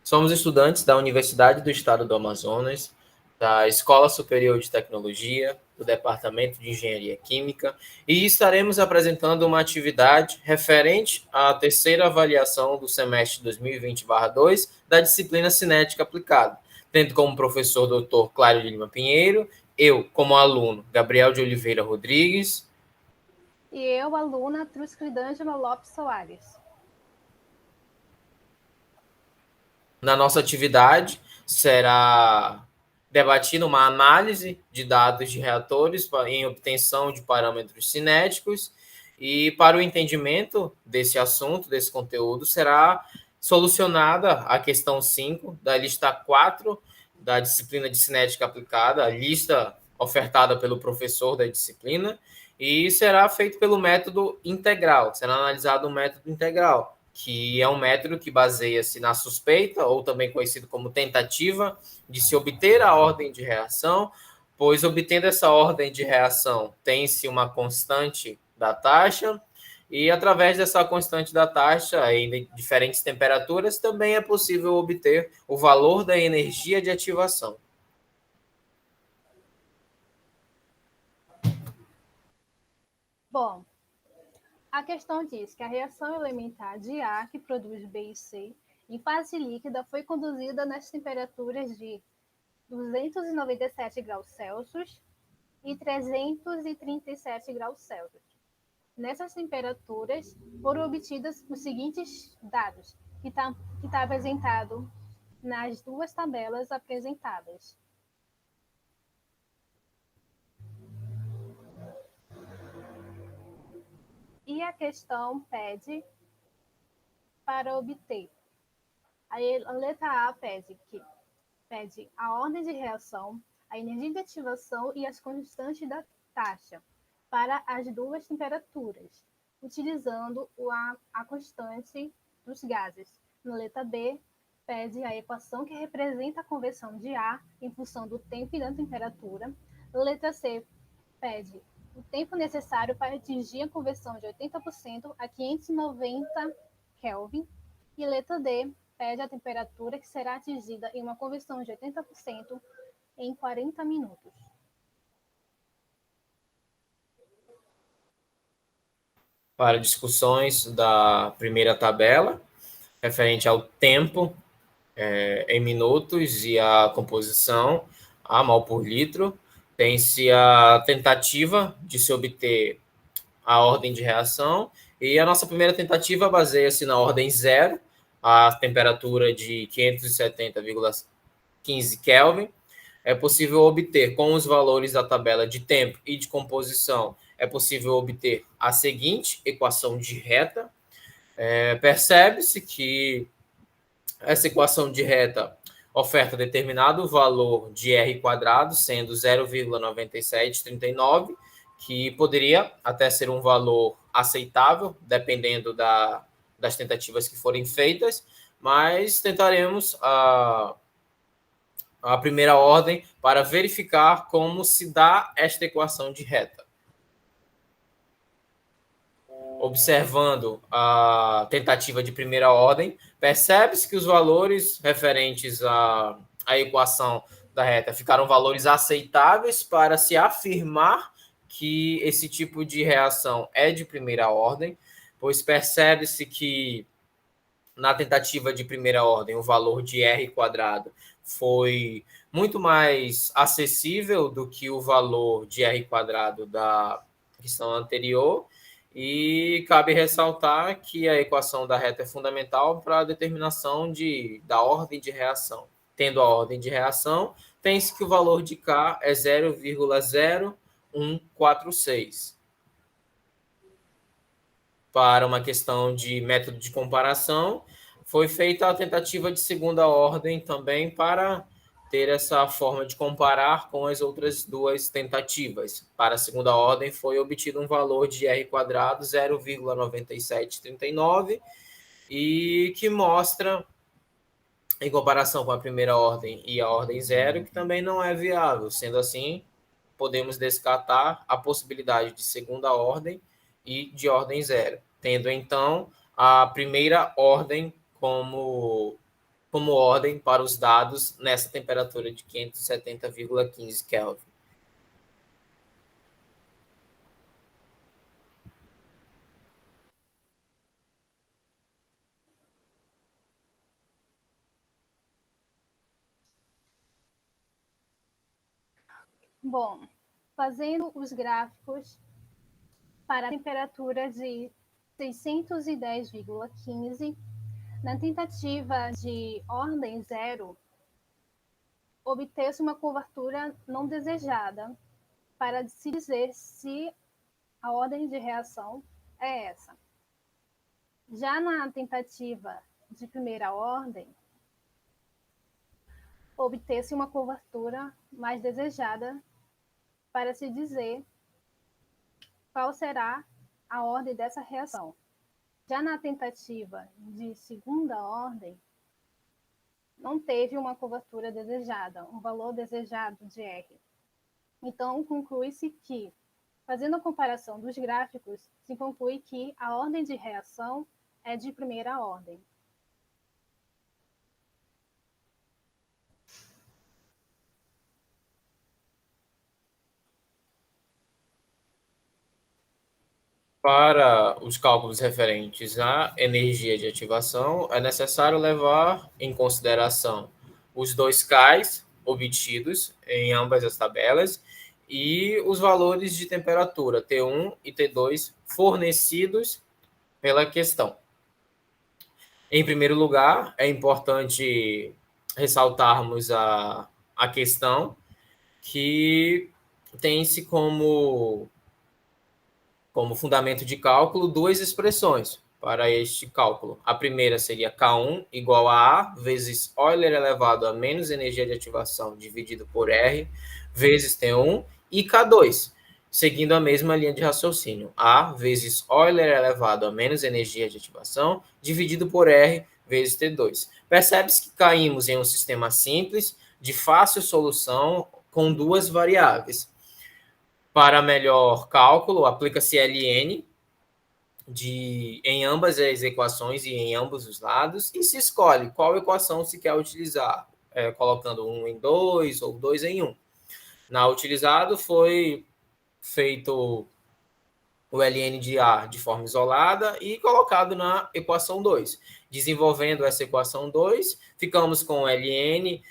Somos estudantes da Universidade do Estado do Amazonas, da Escola Superior de Tecnologia, do Departamento de Engenharia Química, e estaremos apresentando uma atividade referente à terceira avaliação do semestre 2020/2 da disciplina Cinética Aplicada, tendo como professor Dr. Cláudio de Lima Pinheiro, eu, como aluno, Gabriel de Oliveira Rodrigues, e eu, aluna Truscridângela Lopes Soares. Na nossa atividade, será debatida uma análise de dados de reatores em obtenção de parâmetros cinéticos, e para o entendimento desse assunto, desse conteúdo, será solucionada a questão 5 da lista 4 da disciplina de cinética aplicada, a lista ofertada pelo professor da disciplina, e será feito pelo método integral, será analisado o método integral, que é um método que baseia-se na suspeita, ou também conhecido como tentativa, de se obter a ordem de reação, pois obtendo essa ordem de reação tem-se uma constante da taxa, e através dessa constante da taxa, em diferentes temperaturas, também é possível obter o valor da energia de ativação. Bom, a questão diz que a reação elementar de A, que produz B e C, em fase líquida, foi conduzida nas temperaturas de 297 graus Celsius e 337 graus Celsius. Nessas temperaturas foram obtidos os seguintes dados, que está apresentado nas duas tabelas apresentadas. E a questão pede para obter. A letra A pede a ordem de reação, a energia de ativação e as constantes da taxa para as duas temperaturas, utilizando a constante dos gases. Na letra B, pede a equação que representa a conversão de A em função do tempo e da temperatura. Na letra C, pede o tempo necessário para atingir a conversão de 80% a 590 Kelvin. E letra D, pede a temperatura que será atingida em uma conversão de 80% em 40 minutos. Para discussões da primeira tabela, referente ao tempo em minutos e a composição, a mol por litro, tem-se a tentativa de se obter a ordem de reação, e a nossa primeira tentativa baseia-se na ordem 0, a temperatura de 570,15 Kelvin. É possível obter, com os valores da tabela de tempo e de composição, é possível obter a seguinte equação de reta. Percebe-se que essa equação de reta oferta determinado valor de R quadrado, sendo 0,9739, que poderia até ser um valor aceitável, dependendo das tentativas que forem feitas, mas tentaremos a primeira ordem para verificar como se dá esta equação de reta. Observando a tentativa de primeira ordem, percebe-se que os valores referentes à equação da reta ficaram valores aceitáveis para se afirmar que esse tipo de reação é de primeira ordem, pois percebe-se que na tentativa de primeira ordem o valor de R quadrado foi muito mais acessível do que o valor de R quadrado da questão anterior, e cabe ressaltar que a equação da reta é fundamental para a determinação da ordem de reação. Tendo a ordem de reação, tem-se que o valor de K é 0,0146. Para uma questão de método de comparação, foi feita a tentativa de segunda ordem também para ter essa forma de comparar com as outras duas tentativas. Para a segunda ordem, foi obtido um valor de R quadrado 0,9739, e que mostra, em comparação com a primeira ordem e a ordem 0, que também não é viável. Sendo assim, podemos descartar a possibilidade de segunda ordem e de ordem 0, tendo então a primeira ordem como como ordem para os dados nessa temperatura de 570,15 Kelvin. Bom, fazendo os gráficos para a temperatura de 610,15, na tentativa de ordem zero, obter-se uma curvatura não desejada para se dizer se a ordem de reação é essa. Já na tentativa de primeira ordem, obter-se uma curvatura mais desejada para se dizer qual será a ordem dessa reação. Já na tentativa de segunda ordem, não teve uma curvatura desejada, um valor desejado de R. Então, conclui-se que, fazendo a comparação dos gráficos, se conclui que a ordem de reação é de primeira ordem. Para os cálculos referentes à energia de ativação, é necessário levar em consideração os 2 Ks obtidos em ambas as tabelas e os valores de temperatura T1 e T2 fornecidos pela questão. Em primeiro lugar, é importante ressaltarmos a questão que tem-se como fundamento de cálculo 2 expressões para este cálculo. A primeira seria K1 igual a A vezes Euler elevado a menos energia de ativação dividido por R vezes T1 e K2, seguindo a mesma linha de raciocínio. A vezes Euler elevado a menos energia de ativação dividido por R vezes T2. Percebe-se que caímos em um sistema simples, de fácil solução, com 2 variáveis. Para melhor cálculo, aplica-se ln em ambas as equações e em ambos os lados, e se escolhe qual equação se quer utilizar, colocando 1 em 2 ou 2 em 1. Na utilizado foi feito o ln de A de forma isolada e colocado na equação 2. Desenvolvendo essa equação 2, ficamos com ln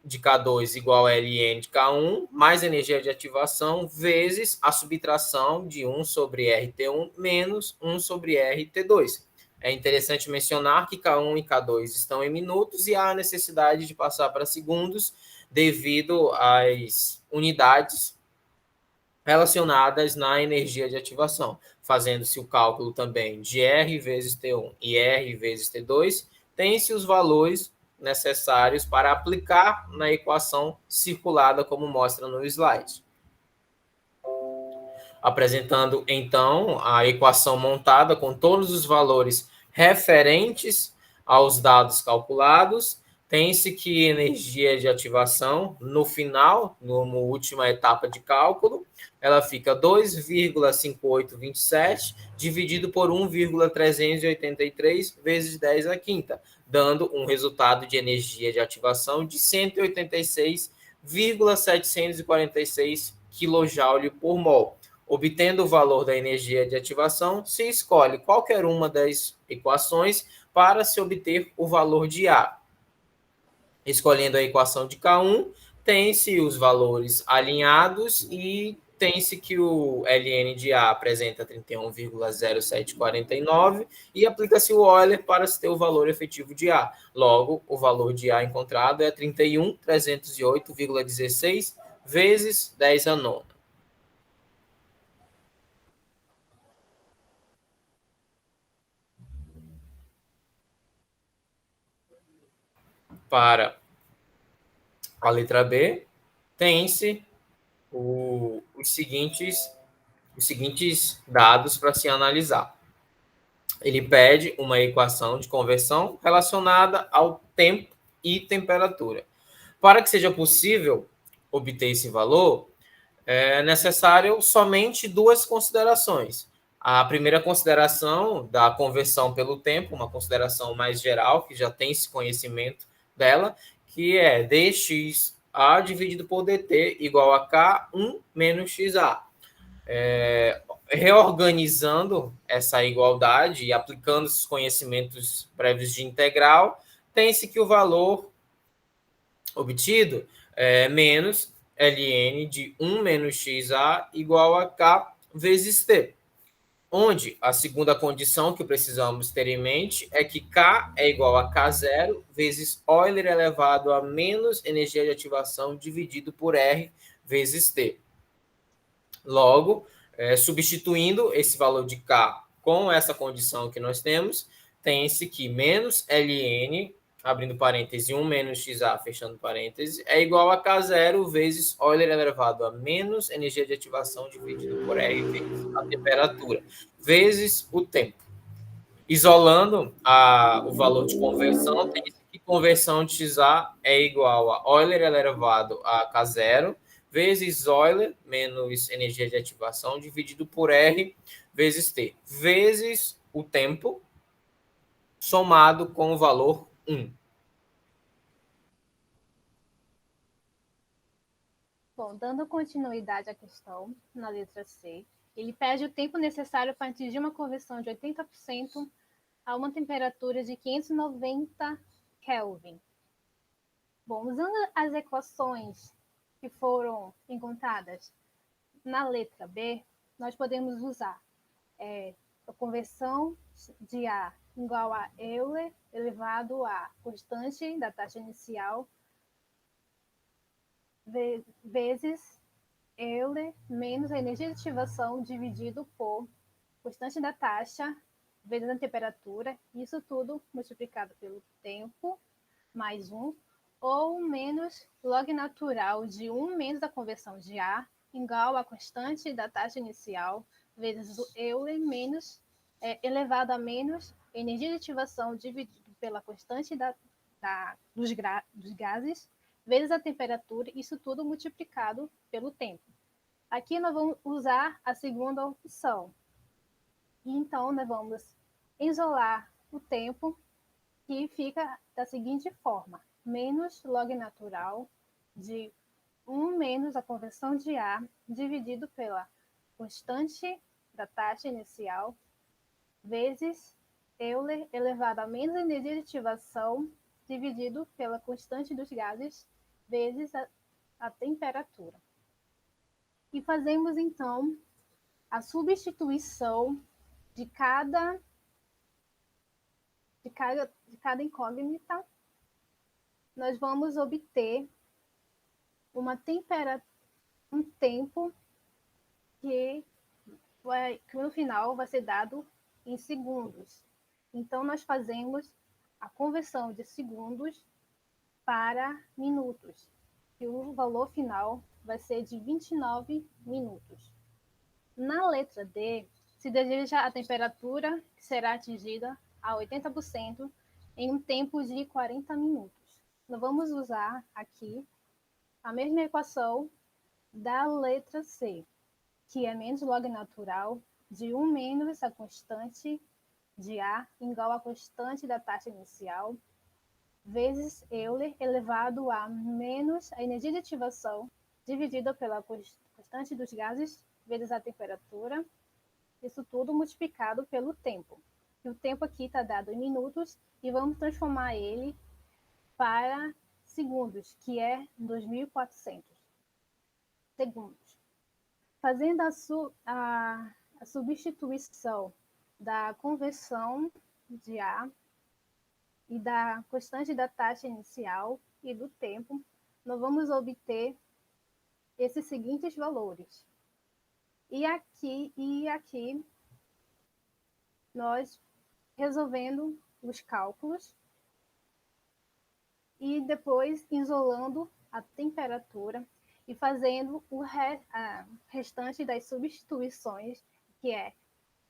de K2 igual a ln de K1, mais energia de ativação, vezes a subtração de 1 sobre RT1 menos 1 sobre RT2. É interessante mencionar que K1 e K2 estão em minutos e há a necessidade de passar para segundos devido às unidades relacionadas na energia de ativação, fazendo-se o cálculo também de R vezes T1 e R vezes T2, tem-se os valores necessários para aplicar na equação circulada, como mostra no slide. Apresentando, então, a equação montada com todos os valores referentes aos dados calculados, tem-se que energia de ativação, no final, numa última etapa de cálculo, ela fica 2,5827 dividido por 1,383 vezes 10 à quinta, dando um resultado de energia de ativação de 186,746 kJ por mol. Obtendo o valor da energia de ativação, se escolhe qualquer uma das equações para se obter o valor de A. Escolhendo a equação de K1, tem-se os valores alinhados e tem-se que o ln de A apresenta 31,0749 e aplica-se o Euler para se ter o valor efetivo de A. Logo, o valor de A encontrado é 31.308,16 vezes 10 à nona. Para a letra B, tem-se os seguintes dados para se analisar. Ele pede uma equação de conversão relacionada ao tempo e temperatura. Para que seja possível obter esse valor, é necessário somente 2 considerações. A primeira consideração da conversão pelo tempo, uma consideração mais geral, que já tem esse conhecimento dela, que é dx a dividido por dt igual a k1 menos xa. Reorganizando essa igualdade e aplicando esses conhecimentos prévios de integral, tem-se que o valor obtido é menos ln de 1 menos xa igual a k vezes t, onde a segunda condição que precisamos ter em mente é que K é igual a K0 vezes Euler elevado a menos energia de ativação dividido por R vezes T. Logo, substituindo esse valor de K com essa condição que nós temos, tem-se que menos Ln, abrindo parêntese, 1 menos XA, fechando parêntese, é igual a K0 vezes Euler elevado a menos energia de ativação dividido por R vezes a temperatura, vezes o tempo. Isolando o valor de conversão, tem-se que conversão de XA é igual a Euler elevado a K0 vezes Euler menos energia de ativação dividido por R vezes T, vezes o tempo, somado com o valor 1. Bom, dando continuidade à questão, na letra C, ele pede o tempo necessário para atingir uma conversão de 80% a uma temperatura de 590 Kelvin. Bom, usando as equações que foram encontradas na letra B, nós podemos usar a conversão de A igual a Euler elevado a constante da taxa inicial vezes Euler menos a energia de ativação dividido por constante da taxa vezes a temperatura, isso tudo multiplicado pelo tempo, mais 1, ou menos log natural de 1 menos a conversão de A igual a constante da taxa inicial vezes o Euler menos elevado a menos energia de ativação dividido pela constante dos gases vezes a temperatura, isso tudo multiplicado pelo tempo. Aqui nós vamos usar a segunda opção. Então, nós vamos isolar o tempo, que fica da seguinte forma: menos log natural de 1 menos a conversão de A dividido pela constante da taxa inicial vezes Euler elevado a menos a energia de ativação dividido pela constante dos gases vezes a temperatura. E fazemos, então, a substituição de cada incógnita. Nós vamos obter um tempo que no final vai ser dado em segundos. Então, nós fazemos a conversão de segundos para minutos, e o valor final vai ser de 29 minutos. Na letra D, se deseja a temperatura que será atingida a 80% em um tempo de 40 minutos. Nós vamos usar aqui a mesma equação da letra C, que é menos log natural de 1 menos a constante de A igual à constante da taxa inicial vezes Euler elevado a menos a energia de ativação dividida pela constante dos gases vezes a temperatura, isso tudo multiplicado pelo tempo. E o tempo aqui está dado em minutos e vamos transformar ele para segundos, que é 2.400 segundos. Fazendo a substituição da conversão de A e da constante da taxa inicial e do tempo, nós vamos obter esses seguintes valores. E aqui nós resolvendo os cálculos e depois isolando a temperatura e fazendo o restante das substituições, que é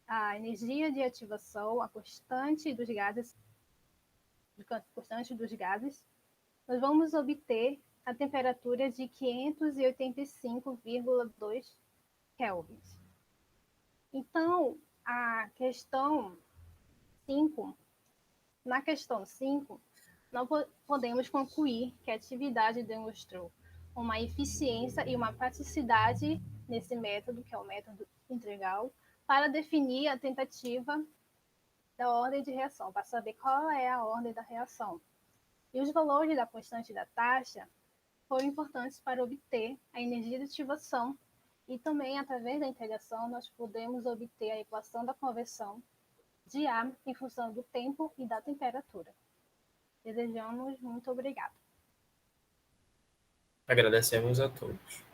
a energia de ativação, a constante dos gases, nós vamos obter a temperatura de 585,2 kelvins. Então, a questão 5, na questão 5, nós podemos concluir que a atividade demonstrou uma eficiência e uma praticidade nesse método, que é o método integral, para definir a tentativa da ordem de reação, para saber qual é a ordem da reação. E os valores da constante da taxa foram importantes para obter a energia de ativação e também, através da integração, nós podemos obter a equação da conversão de A em função do tempo e da temperatura. Desejamos muito obrigado. Agradecemos a todos.